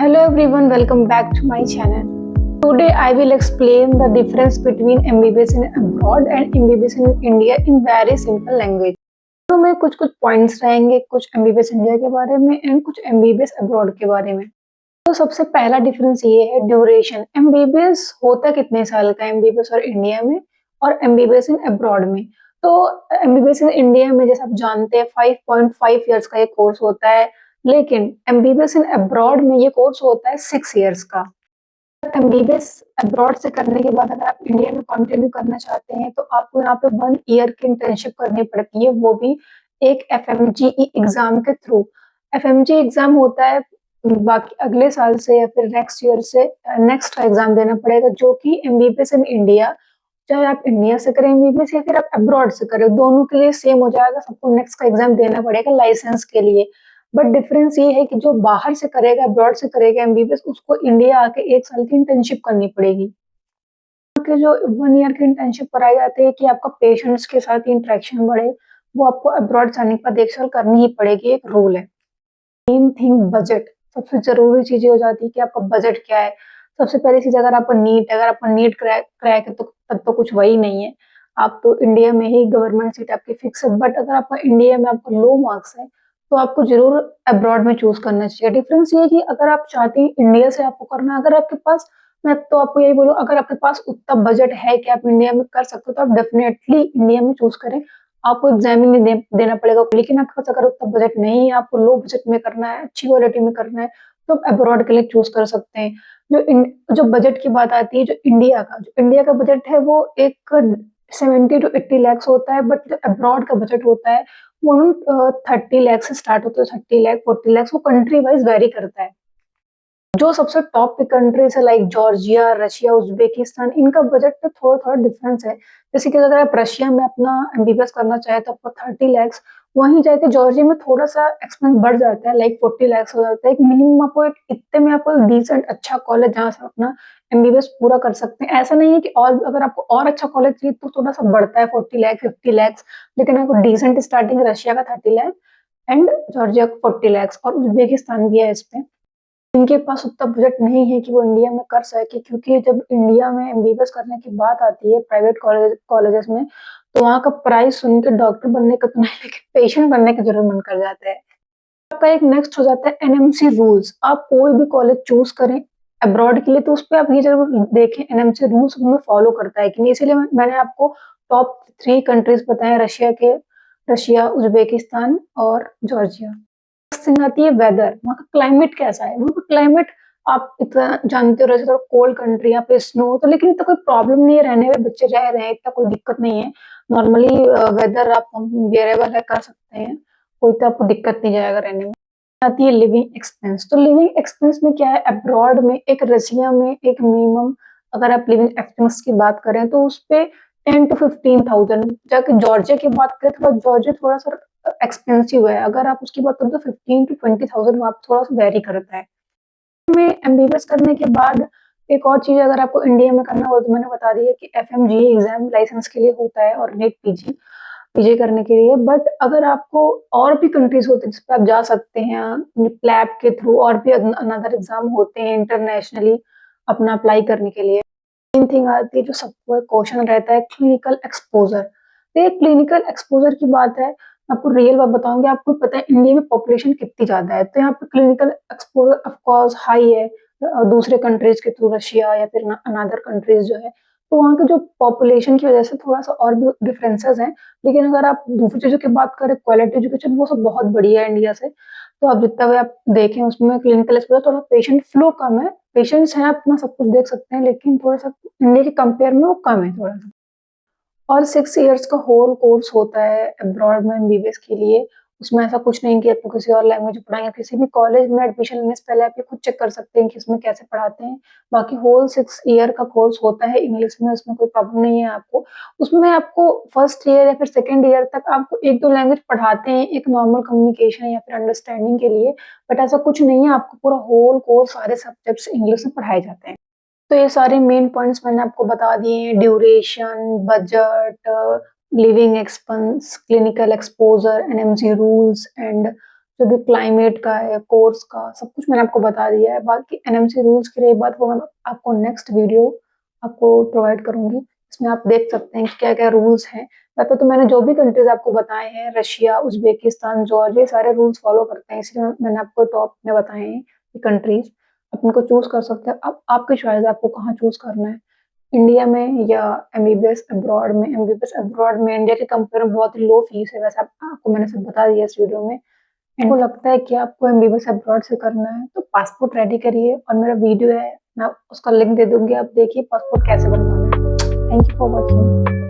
Hello everyone, welcome back to my channel. Today I will explain the difference between MBBS in abroad and MBBS in India in very simple language. तो में कुछ points रहेंगे, कुछ MBBS India के बारे में and कुछ MBBS abroad के बारे में। तो सबसे पहला डिफरेंस ये है ड्यूरेशन। MBBS होता कितने साल का MBBS और इंडिया में और MBBS इन अब्रॉड में। तो MBBS इन इंडिया में जैसे आप जानते हैं 5.5 इयर्स का ये कोर्स होता है, लेकिन MBBS इन अब्रॉड में ये कोर्स होता है 6 इयर्स का। MBBS अब्रॉड से करने के बाद अगर आप इंडिया में कंटिन्यू करना चाहते हैं तो आपको यहाँ पे 1 ईयर की इंटर्नशिप करनी पड़ती है, वो भी एक FMGE एग्जाम के थ्रू। FMGE एग्जाम होता है बाकी अगले साल से या फिर नेक्स्ट ईयर से नेक्स्ट का एग्जाम देना पड़ेगा, जो कि MBBS इन इंडिया, चाहे आप इंडिया से करें MBBS या फिर आप अब्रॉड से करें, दोनों के लिए सेम हो जाएगा। सबको नेक्स्ट का एग्जाम देना पड़ेगा लाइसेंस के लिए। बट डिफरेंस ये है कि जो बाहर से करेगा, अब्रॉड से करेगा MBBS, उसको इंडिया आके 1 साल की इंटर्नशिप करनी पड़ेगी। के जो 1 ईयर की इंटर्नशिप कराई जाती है कि आपका पेशेंट्स के साथ इंटरेक्शन बढ़े, वो आपको अब्रॉड जाने के बाद 1 साल करनी ही पड़ेगी, एक रूल है। मेन थिंग बजट, सबसे जरूरी चीज हो जाती है कि आपका बजट क्या है। सबसे पहली चीज, अगर आपका नीट क्रैक है तो तब तो कुछ वही नहीं है, आप तो इंडिया में ही गवर्नमेंट सीट आपकी फिक्स है। बट अगर आपका इंडिया में आपका लो मार्क्स है तो आपको जरूर अब्रॉड में चूज करना चाहिए। डिफरेंस ये है कि अगर आप चाहते हैं इंडिया से आपको करना, अगर आपके पास, मैं तो आपको यही बोलूँ, अगर आपके पास उतना बजट है कि आप इंडिया में कर सकते हो तो आप डेफिनेटली इंडिया में चूज करें। आपको एग्जाम ही नहीं देना पड़ेगा। लेकिन आपके पास अगर उतना बजट नहीं है, आपको लो बजट में करना है, अच्छी क्वालिटी में करना है, तो आप अब्रॉड के लिए चूज कर सकते हैं। जो बजट की बात आती है, जो इंडिया का बजट है वो एक 70 to 80 lakhs होता है। बट जो अब्रॉड का बजट होता है वो 30 लाख से स्टार्ट होता है। 30 लाख 40 लाख वो कंट्री वाइज वेरी करता है। जो सबसे टॉप पे कंट्रीज है लाइक जॉर्जिया, रशिया, उज्बेकिस्तान, इनका बजट पे थोड़ा थोड़ा डिफरेंस है। जैसे कि अगर आप रशिया में अपना MBBS करना चाहे तो आपको 30 लैक्स, वहीं जाके जॉर्जिया में थोड़ा सा एक्सपेंस बढ़ जाता है, लाइक 40 लैक्स हो जाता है। एक मिनिमम आपको एक इतने में आपको एक डिसेंट अच्छा कॉलेज जहाँ से अपना MBBS पूरा कर सकते हैं। ऐसा नहीं है कि और अगर आपको और अच्छा कॉलेज चाहिए तो थोड़ा सा बढ़ता है 40 लैख 50 लैक्स, लेकिन आपको डिसेंट स्टार्टिंग रशिया का 30 लैख एंड जॉर्जिया का 40 लैक्स, और उज्बेकिस्तान भी है इस पे। इनके पास उतना बजट नहीं है कि वो इंडिया में कर सके, क्योंकि जब इंडिया में MBBS करने की बात आती है प्राइवेट कॉलेजेस में, तो वहाँ का प्राइस सुन के डॉक्टर बनने का तो नहीं, लेकिन पेशेंट बनने का जरूर मन कर जाता है। आपका एक नेक्स्ट हो जाता है NMC रूल्स। आप कोई भी कॉलेज चूज करें अब्रॉड के लिए तो उस पर आप ये जरूर देखें NMC रूल्स उनमें फॉलो करता है कि नहीं। इसीलिए मैंने आपको टॉप 3 कंट्रीज बताए, रशिया, उज्बेकिस्तान और जॉर्जिया। थिंग आती है वेदर, वहाँ का क्लाइमेट कैसा है। वहाँ का क्लाइमेट आप इतना जानते हो, वैसे थोड़ा कोल्ड कंट्री, यहाँ पे स्नो, तो लेकिन इतना कोई प्रॉब्लम नहीं है, रहने में बच्चे रह रहे हैं, इतना कोई दिक्कत नहीं है। नॉर्मली वेदर आप वेरिएबल है, कर सकते हैं, कोई तो आपको दिक्कत नहीं जाएगा रहने में। आती है लिविंग एक्सपेंस। तो लिविंग एक्सपेंस में क्या है, अब्रॉड में एक रशिया में एक मिनिमम, अगर आप लिविंग एक्सपेंस की बात करें तो उस पे 10 to 15,000। जाके जॉर्जिया की बात करें तो जॉर्जिया थोड़ा सा एक्सपेंसिव है, अगर आप उसकी बात करें तो 15 to 20,000 वहाँ थोड़ा सा वेरी करता है। में MBBS करने के बाद एक और चीज अगर आपको इंडिया में करना हो तो मैंने बता दी है कि FMGE एग्जाम लाइसेंस के लिए होता है और नेट पीजी करने के लिए। बट अगर आपको और भी कंट्रीज होते हैं जिस पे आप जा सकते हैं प्लैब के थ्रू, और भी अनदर एग्जाम होते हैं इंटरनेशनली अपना अप्लाई करने के लिए। मेन थिंग आती है जो सबको क्वेश्चन रहता है, क्लिनिकल एक्सपोजर। तो ये क्लिनिकल एक्सपोजर की बात है, आपको रियल बात बताऊंगी। आपको पता है इंडिया में पॉपुलेशन कितनी ज्यादा है, तो यहाँ पे clinical exposure of course high है दूसरे कंट्रीज के थ्रू, रशिया या फिर अनदर कंट्रीज जो है। तो वहाँ के जो पॉपुलेशन की वजह से थोड़ा सा और भी डिफरेंसेस हैं। लेकिन अगर आप दूसरी चीजों की बात करें, क्वालिटी एजुकेशन वो सब बहुत बढ़िया है इंडिया से। तो आप जितना भी आप देखें उसमें क्लिनिकल एक्सपोजर, थोड़ा पेशेंट फ्लो कम है, पेशेंट्स हैं, अपना सब कुछ देख सकते हैं, लेकिन थोड़ा सा इंडिया के कंपेयर में वो कम है थोड़ा सा। और 6 इयर्स का होल कोर्स होता है अब्रॉड में MBBS के लिए। उसमें ऐसा कुछ नहीं कि आपको किसी और लैंग्वेज पढ़ाएंगे। किसी भी कॉलेज में एडमिशन लेने से पहले आप ये खुद चेक कर सकते हैं कि इसमें कैसे पढ़ाते हैं। बाकी होल 6 ईयर का कोर्स होता है इंग्लिश में, उसमें कोई प्रॉब्लम नहीं है आपको। उसमें आपको फर्स्ट ईयर या फिर सेकेंड ईयर तक आपको 1-2 लैंग्वेज पढ़ाते हैं एक नॉर्मल कम्युनिकेशन या फिर अंडरस्टैंडिंग के लिए। बट ऐसा कुछ नहीं है, आपको पूरा होल कोर्स सारे सब्जेक्ट्स इंग्लिश में पढ़ाए जाते हैं। तो ये सारे मेन पॉइंट्स मैंने आपको बता दिए हैं, duration, budget, living expense, clinical exposure, NMC rules and जो भी क्लाइमेट का है, कोर्स का, सब कुछ मैंने आपको बता दिया है। बाकी एनएमसी रूल्स की रही बात, वो मैं आपको नेक्स्ट वीडियो आपको प्रोवाइड करूँगी। इसमें आप देख सकते हैं कि क्या-क्या रूल्स हैं। वैसे तो मैंने जो भी कंट्रीज़ आपको बताए हैं, रशिया, उज़्बेकिस्तान, जॉर्जिया, ये सारे रूल्स फॉलो करते हैं, इसलिए मैंने आपको टॉप में बताए हैं ये कंट्रीज़। आप इनको चूज़ कर सकते हैं। अब आपकी चॉइस है आपको कहाँ चूज़ करना है, इंडिया में या एमबीबीएस अब्रॉड में। एमबीबीएस अब्रॉड में इंडिया के कंपेयर में बहुत ही लो फीस है, वैसे आपको मैंने सब बता दिया इस वीडियो में। इनको लगता है कि आपको एमबीबीएस अब्रॉड से करना है तो पासपोर्ट रेडी करिए, और मेरा वीडियो है मैं उसका लिंक दे दूंगी, आप देखिए पासपोर्ट कैसे बनवाना है। Thank you for watching.